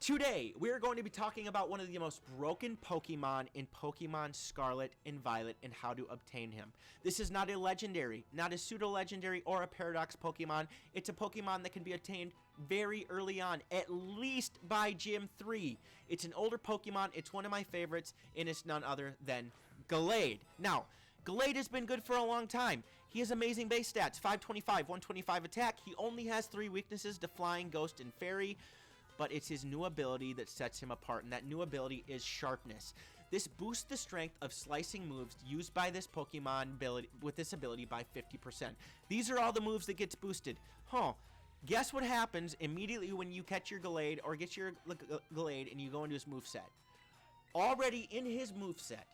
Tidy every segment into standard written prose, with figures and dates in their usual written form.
Today, we're going to be talking about one of the most broken Pokemon in Pokemon Scarlet and Violet and how to obtain him. This is not a legendary, not a pseudo-legendary or a paradox Pokemon. It's a Pokemon that can be obtained very early on, at least by Gym 3. It's an older Pokemon, it's one of my favorites, and it's none other than Gallade. Now, Gallade has been good for a long time. He has amazing base stats, 525, 125 attack. He only has 3 weaknesses to Flying, Ghost, and Fairy. But it's his new ability that sets him apart, and that new ability is Sharpness. This boosts the strength of slicing moves used by this Pokemon with this ability by 50%. These are all the moves that gets boosted. Guess what happens immediately when you catch your Gallade or get your Gallade and you go into his moveset? Already in his moveset,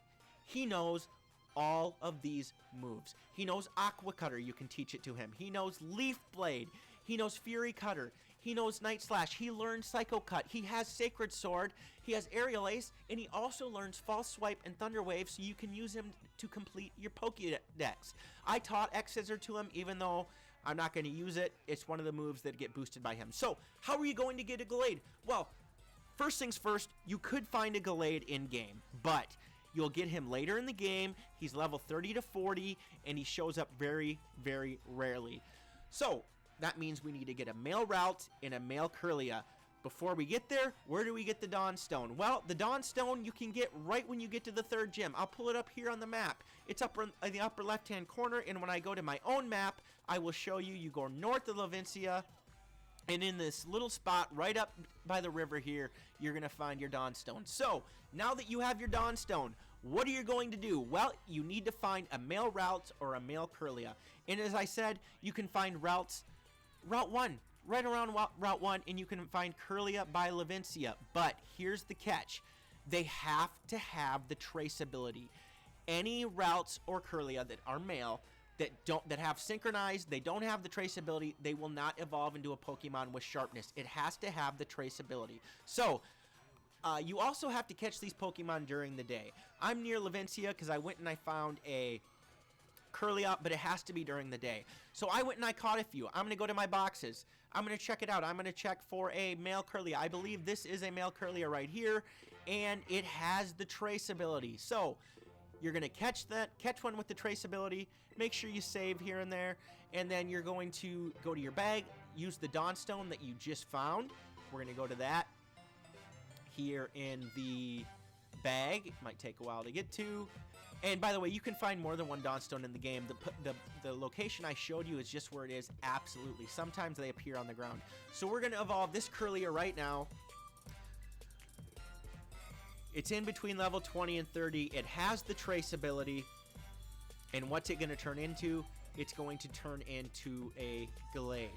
he knows all of these moves. He knows Aqua Cutter, you can teach it to him. He knows Leaf Blade. He knows Fury Cutter. He knows Night Slash. He learned Psycho Cut. He has Sacred Sword. He has Aerial Ace. And he also learns False Swipe and Thunder Wave, so you can use him to complete your Pokédex. I taught X-Scissor to him, even though I'm not going to use it. It's one of the moves that get boosted by him. So, how are you going to get a Gallade? Well, first things first, you could find a Gallade in-game, but you'll get him later in the game. He's level 30 to 40, and he shows up very, very rarely. So, that means we need to get a male Route and a male Kirlia. Before we get there, where do we get the Dawnstone? Well, the Dawnstone you can get right when you get to the 3rd gym. I'll pull it up here on the map. It's up in the upper left-hand corner, and when I go to my own map, I will show you. You go north of Lavencia, and in this little spot right up by the river here, you're going to find your Dawnstone. So, now that you have your Dawnstone, what are you going to do? Well, you need to find a male Route or a male Kirlia. And as I said, you can find Route 1, right around Route 1, and you can find Kirlia by Lavencia. But here's the catch. They have to have the traceability. Any Routes or Kirlia that are male that have synchronized, they don't have the traceability, they will not evolve into a Pokemon with Sharpness. It has to have the traceability. So, you also have to catch these Pokemon during the day. I'm near Lavencia because I went and I found a Kirlia, but it has to be during the day. So I went and I caught a few. I'm going to go to my boxes. I'm going to check it out. I'm going to check for a male Kirlia. I believe this is a male Kirlia right here, and it has the traceability. So you're going to catch one with the traceability. Make sure you save here and there, and then you're going to go to your bag, use the Dawnstone that you just found. We're going to go to that here in the bag. It might take a while to get to. And by the way, you can find more than one Dawnstone in the game. The location I showed you is just where it is, absolutely. Sometimes they appear on the ground. So we're going to evolve this Kirlia right now. It's in between level 20 and 30. It has the traceability. And what's it going to turn into? It's going to turn into a Gallade.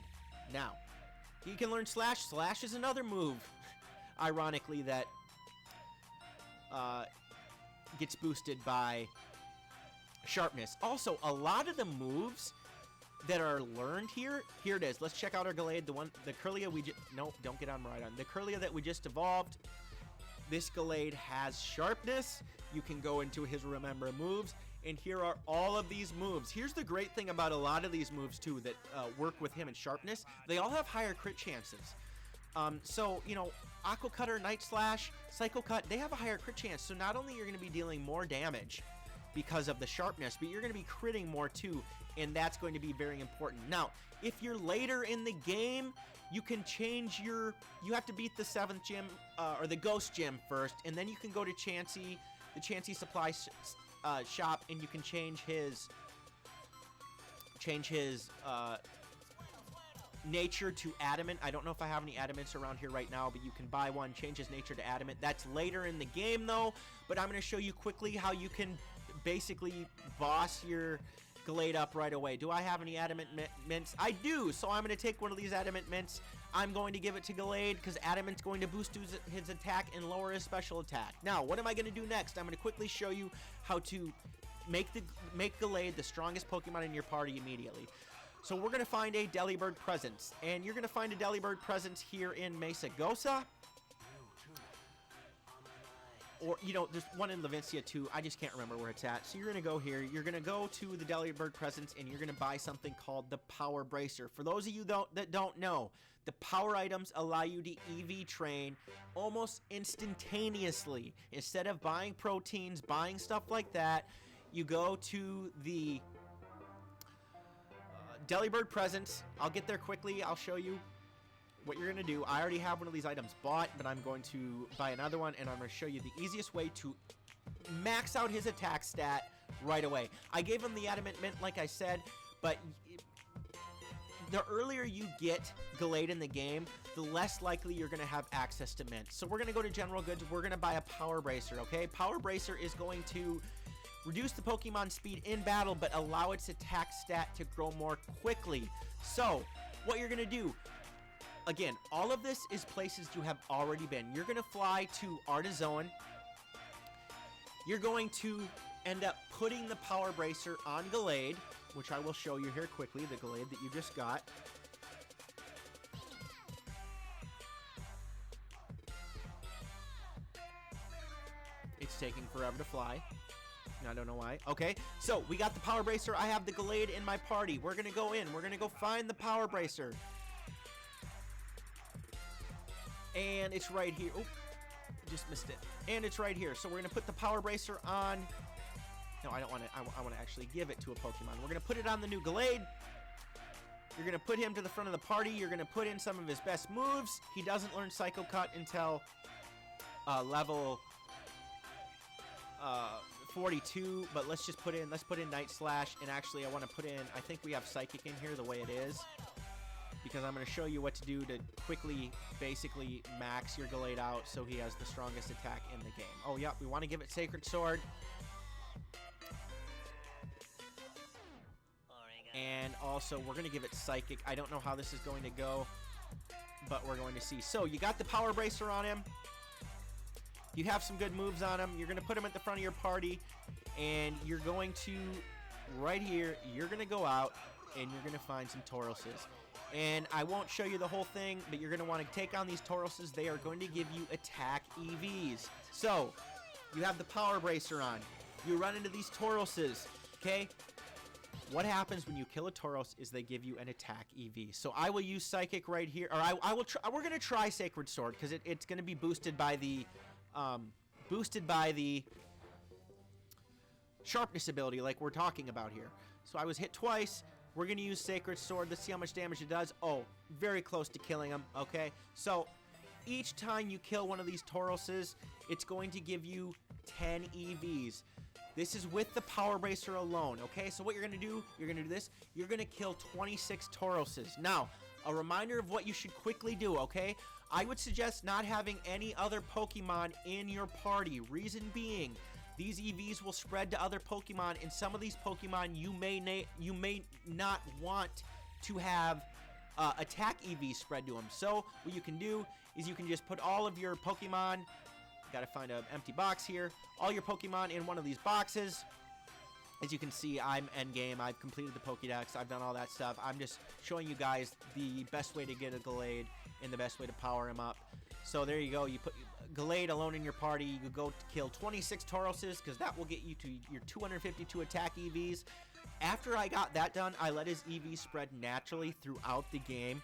Now, he can learn Slash. Slash is another move, ironically, that gets boosted by Sharpness. Also, a lot of the moves that are learned here it is. Let's check out our Gallade, the Kirlia we just, no, don't get on Rhydon. The Kirlia that we just evolved, this Gallade has Sharpness. You can go into his Remember moves, and here are all of these moves. Here's the great thing about a lot of these moves, too, that work with him in Sharpness. They all have higher crit chances. So, you know, Aqua Cutter, Night Slash, Psycho Cut, they have a higher crit chance. So not only you're going to be dealing more damage because of the Sharpness, but you're going to be critting more too, and that's going to be very important. Now, if you're later in the game, you can change you have to beat the 7th gym, or the Ghost Gym first, and then you can go to the Chansey Supply shop, and you can change his nature to Adamant. I don't know if I have any Adamants around here right now, but you can buy one, change his nature to Adamant. That's later in the game, though, but I'm going to show you quickly how you can basically boss your Gallade up right away. Do I have any Adamant mints? I do, so I'm going to take one of these Adamant mints. I'm going to give it to Gallade because Adamant's going to boost his attack and lower his special attack. Now, what am I going to do next? I'm going to quickly show you how to make Gallade the strongest Pokemon in your party immediately. So we're going to find a Delibird Presence, and you're going to find a Delibird Presence here in Mesa Gosa. or, you know, there's one in Levincia too. I just can't remember where it's at. So you're going to go here. You're going to go to the Delibird Presence, and you're going to buy something called the Power Bracer. For those of you that don't know, the power items allow you to EV train almost instantaneously. Instead of buying proteins, buying stuff like that, you go to the Delibird Presence. I'll get there quickly. I'll show you what you're going to do. I already have one of these items bought, but I'm going to buy another one, and I'm going to show you the easiest way to max out his attack stat right away. I gave him the Adamant Mint, like I said, but the earlier you get Gallade in the game, the less likely you're going to have access to Mint. So we're going to go to General Goods. We're going to buy a Power Bracer, okay? Power Bracer is going to reduce the Pokemon speed in battle, but allow its attack stat to grow more quickly. So what you're going to do, again, all of this is places you have already been. You're going to fly to Artizoan. You're going to end up putting the Power Bracer on Gallade, which I will show you here quickly, the Gallade that you just got. It's taking forever to fly. I don't know why. Okay, so we got the Power Bracer. I have the Gallade in my party. We're going to go in. We're going to go find the Power Bracer. And it's right here. Oh, just missed it. And it's right here. So we're going to put the Power Bracer on. No, I don't want to. I want to actually give it to a Pokemon. We're going to put it on the new Gallade. You're going to put him to the front of the party. You're going to put in some of his best moves. He doesn't learn Psycho Cut until level 42. But let's just put in Night Slash. And actually, I want to put in. I think we have Psychic in here the way it is, because I'm going to show you what to do to quickly, basically max your Gallade out so he has the strongest attack in the game. Oh, yeah, we want to give it Sacred Sword. And also, we're going to give it Psychic. I don't know how this is going to go, but we're going to see. So, you got the Power Bracer on him. You have some good moves on him. You're going to put him at the front of your party, and you're going to, right here, you're going to go out, and you're going to find some Tauroses. And I won't show you the whole thing, but you're going to want to take on these Tauroses. They are going to give you attack EVs. So, you have the Power Bracer on. You run into these Tauroses, okay? What happens when you kill a Tauros is they give you an attack EV. So I will use Psychic right here, or I will try. We're gonna try Sacred Sword because it's gonna be boosted by the sharpness ability, like we're talking about here. So I was hit twice. We're gonna use Sacred Sword. Let's see how much damage it does. Oh, very close to killing him. Okay, so each time you kill one of these Tauroses, it's going to give you 10 EVs. This is with the Power Bracer alone, okay? So what you're going to do, you're going to do this. You're going to kill 26 Tauroses. Now, a reminder of what you should quickly do, okay? I would suggest not having any other Pokemon in your party. Reason being, these EVs will spread to other Pokemon, and some of these Pokemon you may not want to have attack EVs spread to them. So what you can do is you can just put all of your Pokemon. Gotta find an empty box here. All your Pokemon in one of these boxes. As you can see, I'm endgame. I've completed the Pokédex. I've done all that stuff. I'm just showing you guys the best way to get a Gallade and the best way to power him up. So there you go. You put Gallade alone in your party. You go to kill 26 Tauroses because that will get you to your 252 attack EVs. After I got that done, I let his EV spread naturally throughout the game.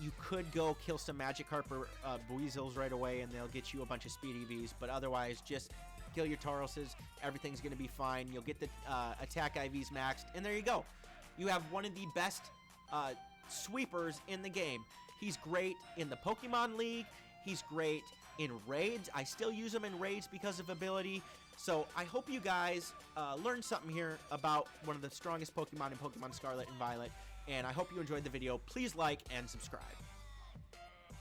You could go kill some Magikarp or Buizils right away, and they'll get you a bunch of speed EVs. But otherwise, just kill your Tauroses. Everything's going to be fine. You'll get the attack IVs maxed, and there you go. You have one of the best sweepers in the game. He's great in the Pokemon League. He's great in raids. I still use him in raids because of ability. So I hope you guys learned something here about one of the strongest Pokemon in Pokemon Scarlet and Violet. And I hope you enjoyed the video. Please like and subscribe.